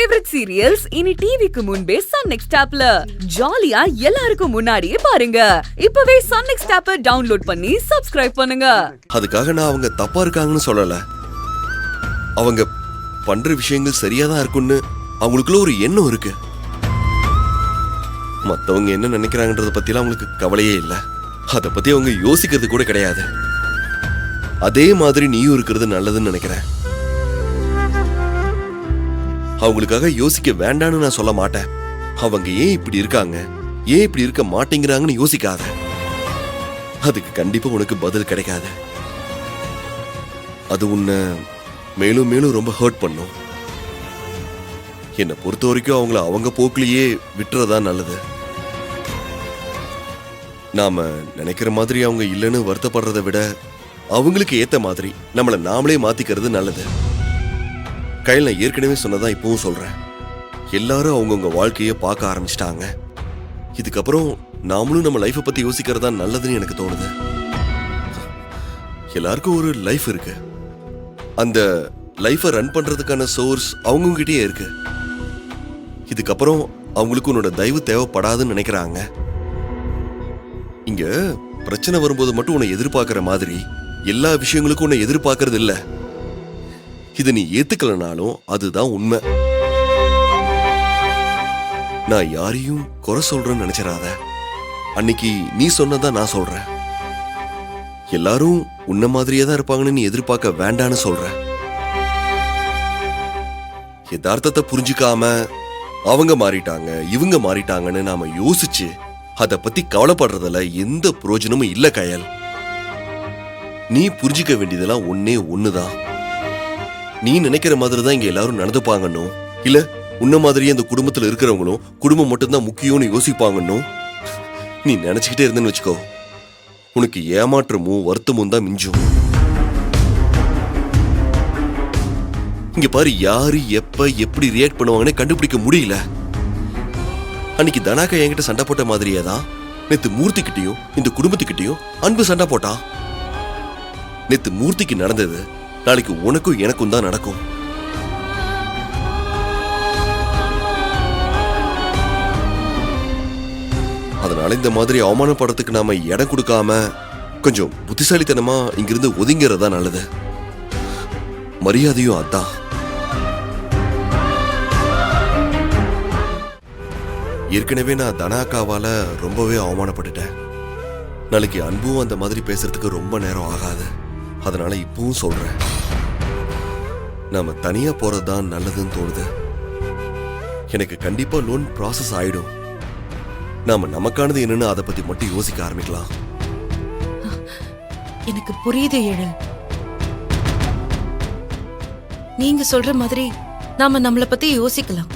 Favourite serials இனி டிவிக்கு முன்பே சன் நெக்ஸ்ட் ஆப்ல ஜாலியா எல்லாருக்கும் முன்னாடியே பாருங்க. இப்பவே சன் நெக்ஸ்ட் ஆப்பை டவுன்லோட் பண்ணி சப்ஸ்கிரைப் பண்ணுங்க. அதுக்காக நான் அவங்க தப்பா இருக்காங்கன்னு சொல்லல. அவங்க பண்ற விஷயங்கள் சரியா தான் இருக்குன்னு அவங்களுக்குள்ள ஒரு எண்ணம் இருக்கு. மத்தவங்க என்ன நினைக்கிறாங்கன்றத பத்திலாம் அவங்களுக்கு கவலையே இல்லை. அதை பத்தி அவங்க யோசிக்கிறது கூட கிடையாது. அதே மாதிரி நீயும் இருக்கிறது நல்லதுன்னு நினைக்கிறேன். அவங்களுக்காக யோசிக்க வேண்டான்னு நான் சொல்ல மாட்டேன். அவங்க ஏன் இப்படி இருக்காங்க, ஏன் இப்படி இருக்க மாட்டேங்கிறாங்கன்னு யோசிக்காத. அதுக்கு கண்டிப்பா உனக்கு பதில் கிடைக்காது. அது உன்னை மேலும் மேலும் ரொம்ப ஹர்ட் பண்ணும். என்னை பொறுத்த வரைக்கும் அவங்கள அவங்க போக்குலயே விட்டுறதா நல்லது. நாம நினைக்கிற மாதிரி அவங்க இல்லைன்னு வருத்தப்படுறதை விட அவங்களுக்கு ஏத்த மாதிரி நம்மளை நாமளே மாத்திக்கிறது நல்லது. கையில் நான் ஏற்கனவே சொன்னதான் இப்பவும் சொல்றேன். எல்லாரும் அவங்கவுங்க வாழ்க்கையை பார்க்க ஆரம்பிச்சிட்டாங்க. இதுக்கப்புறம் நாமளும் நம்ம லைஃபை பத்தி யோசிக்கிறதா நல்லதுன்னு எனக்கு தோணுது. எல்லாருக்கும் ஒரு லைஃப் இருக்கு. அந்த லைஃபை ரன் பண்றதுக்கான சோர்ஸ் அவங்ககிட்டயே இருக்கு. இதுக்கப்புறம் அவங்களுக்கு உன்னோட தயவு தேவைப்படாதுன்னு நினைக்கிறாங்க. இங்க பிரச்சனை வரும்போது மட்டும் உன்னை எதிர்பார்க்கிற மாதிரி எல்லா விஷயங்களுக்கும் உன்னை எதிர்பார்க்கறது இல்ல. இதை நீ ஏத்துக்கலனாலும் அதுதான் உண்மை. நான் யாரையும் குறை சொல்றேன்னு நினைச்சிடாத. அன்னைக்கு நீ சொன்னதான் நான் சொல்றேன். எல்லாரும் உன்ன மாதிரியே தான் இருப்பாங்கன்னு நீ எதிர்பார்க்க வேண்டான்னு சொல்ற. யதார்த்தத்தை புரிஞ்சுக்காம அவங்க மாறிட்டாங்க, இவங்க மாறிட்டாங்கன்னு நாம யோசிச்சு அதை பத்தி கவலைப்படுறதுல எந்த பிரயோஜனமும் இல்ல கயல். நீ புரிஞ்சுக்க வேண்டியதெல்லாம் ஒன்னே ஒண்ணுதான். நீ நினைக்கிற மாதிரி தான் இங்க எல்லாரும் நடந்துப்பாங்கன்னு, இல்ல உன்ன மாதிரியே அந்த குடும்பத்துல இருக்கிறவங்களும் குடும்பம் மட்டும்தான் முக்கியம்னு யோசிப்பாங்கன்னு நீ நினைச்சுக்கிட்டே இருந்தேன்னு வச்சுக்கோ, உனக்கு ஏமாற்றமும் வருத்தமும் தான் மிஞ்சும். இங்க பாரு, யாரு எப்ப எப்படி ரியாக்ட் பண்ணுவாங்கன்னு கண்டுபிடிக்க முடியல. அன்னைக்கு தனாக்கா என்கிட்ட சண்டை போட்ட மாதிரியே தான் நேத்து மூர்த்திக்கிட்டையும் இந்த குடும்பத்துக்கிட்டையும் அன்பு சண்டை போட்டான். நேத்து மூர்த்திக்கு நடந்தது நாளைக்கு உனக்கும் எனக்கும் தான் நடக்கும். அதனால இந்த மாதிரி அவமானப்படுறதுக்கு நாம இடம் கொடுக்காம கொஞ்சம் புத்திசாலித்தனமா இங்கிருந்து ஒதுங்கிறதா நல்லது. மரியாதையும் அதான். ஏற்கனவே நான் தனாக்காவால ரொம்பவே அவமானப்பட்டுட்டேன். நாளைக்கு அன்பும் அந்த மாதிரி பேசுறதுக்கு ரொம்ப நேரம் ஆகாது. அதனால இப்பவும் சொல்றேன், நாம தனியா போறதுதான் நல்லதுன்னு தோணுது. எனக்கு கண்டிப்பா லோன் ப்ராசஸ் ஆயிடும். நாம நமக்கானது என்னன்னு அதை பத்தி மட்டும் யோசிக்க ஆரம்பிக்கலாம். எனக்கு புரியுது எழில். நீங்க சொல்ற மாதிரி நாம நம்மளை பத்தி யோசிக்கலாம்.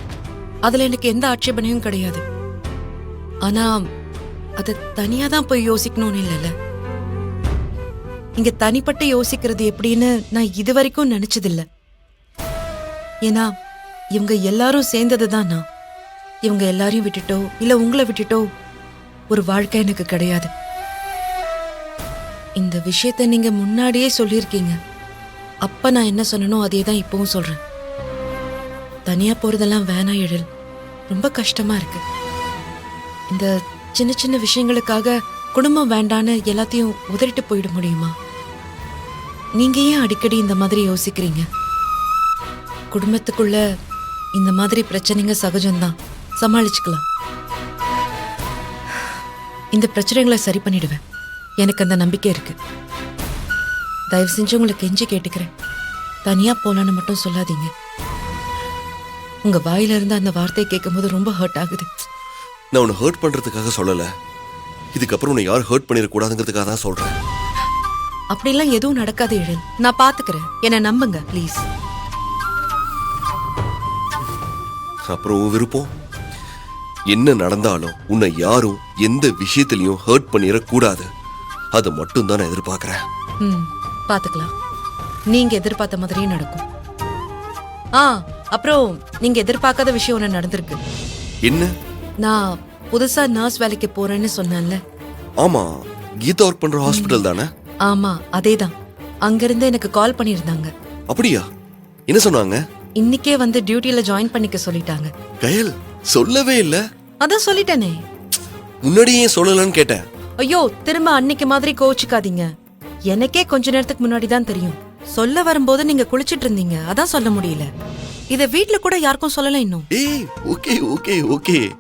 அதுல எனக்கு எந்த ஆட்சேபனையும் கிடையாது. ஆனா அத தனியா தான் போய் யோசிக்கணும்னு இல்லைல்ல. இங்க தனிப்பட்டு யோசிக்கிறது எப்படின்னு நான் இது வரைக்கும் நினைச்சதில்ல. ஏன்னா இவங்க எல்லாரும் சேர்ந்ததுதான் நான். இவங்க எல்லாரையும் விட்டுட்டோ இல்ல உங்களை விட்டுட்டோ ஒரு வாழ்க்கை எனக்கு கிடையாது. இந்த விஷயத்த நீங்க முன்னாடியே சொல்லியிருக்கீங்க. அப்ப நான் என்ன சொன்னனோ அதே தான் இப்பவும் சொல்றேன். தனியா போறதெல்லாம் வேணாம் எழில். ரொம்ப கஷ்டமா இருக்கு. இந்த சின்ன சின்ன விஷயங்களுக்காக குடும்பம் வேண்டான்னு எல்லாத்தையும் உதறிட்டு போயிட முடியுமா? நீங்க ஏன் அடிக்கடி இந்த மாதிரி யோசிக்கிறீங்க? குடும்பத்துக்குள்ள இந்த மாதிரி பிரச்சனைங்க சகஜம்தான், சமாளிச்சுக்கலாம். இந்த பிரச்சனைகளை சரி பண்ணிடுவேன். எனக்கு அந்த நம்பிக்கை இருக்கு. தயவு செஞ்சு உங்களை கெஞ்சி கேட்டுக்கிறேன், தனியா போலான்னு மட்டும் சொல்லாதீங்க. உங்க வாயில இருந்து அந்த வார்த்தையை கேட்கும் போது ரொம்ப ஹர்ட் ஆகுது. நான் உன்னை ஹர்ட் பண்றதுக்காக சொல்லல. இதுக்கப்புறம் உன்னை யார் ஹர்ட் பண்ணிடக்கூடாதுங்கிறதுக்காக தான் சொல்றேன். அப்படிலாம் எதுவும் நடக்காது எழில். நான் பாத்துக்கிறேன். என்ன நம்புங்க ப்ளீஸ். அப்புறம் உன் விருப்பம். என்ன நடந்தாலும் உன்னை யாரும் எந்த விஷயத்திலையும் ஹர்ட் பண்ணிடக்கூடாது. அதை மட்டும் தான் நான் எதிர்பார்க்கிறேன். பாத்துக்கலாம். நீங்க எதிர்பார்த்த மாதிரியே நடக்கும். அப்புறம் நீங்க எதிர்பார்க்காத விஷயம் ஒண்ணு நடந்திருக்கு. என்ன? நான் புதுசா நர்ஸ் வேலைக்கு போறேன்னு சொன்னேன்ல. ஆமா, கீதா ஒர்க் பண்ற ஹாஸ்பிடல் தானே? ஆமா, அதேதான். அங்கிருந்து எனக்கு கால் பண்ணிருந்தாங்க. அப்படியா? என்ன சொன்னாங்க? இன்னைக்கே வந்து டியூட்டில ஜாயின் பண்ணிக்க சொல்லிட்டாங்க. கயல் சொல்லவே இல்ல. அதான் சொல்லிட்டேனே. முன்னாடியே ஏன் சொல்லலன்னு கேட்டேன். ஐயோ, திரும்ப அன்னைக்கு மாதிரி கோவிச்சுக்காதீங்க. எனக்கே கொஞ்ச நேரத்துக்கு முன்னாடி தான் தெரியும். சொல்ல வரும்போது நீங்க குளிச்சிட்டு இருந்தீங்க, அதான் சொல்ல முடியல. இத வீட்ல கூட யாருக்கும் சொல்லல இன்னும். ஏய் ஓகே ஓகே ஓகே,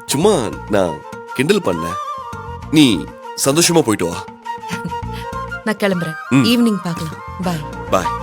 சும்மா நான் கிண்டல் பண்ணேன். நீ சந்தோஷமா போயிட்டு வா. நான் கிளம்புறேன். ஈவினிங் பார்க்கலாம். பாய். பாய்.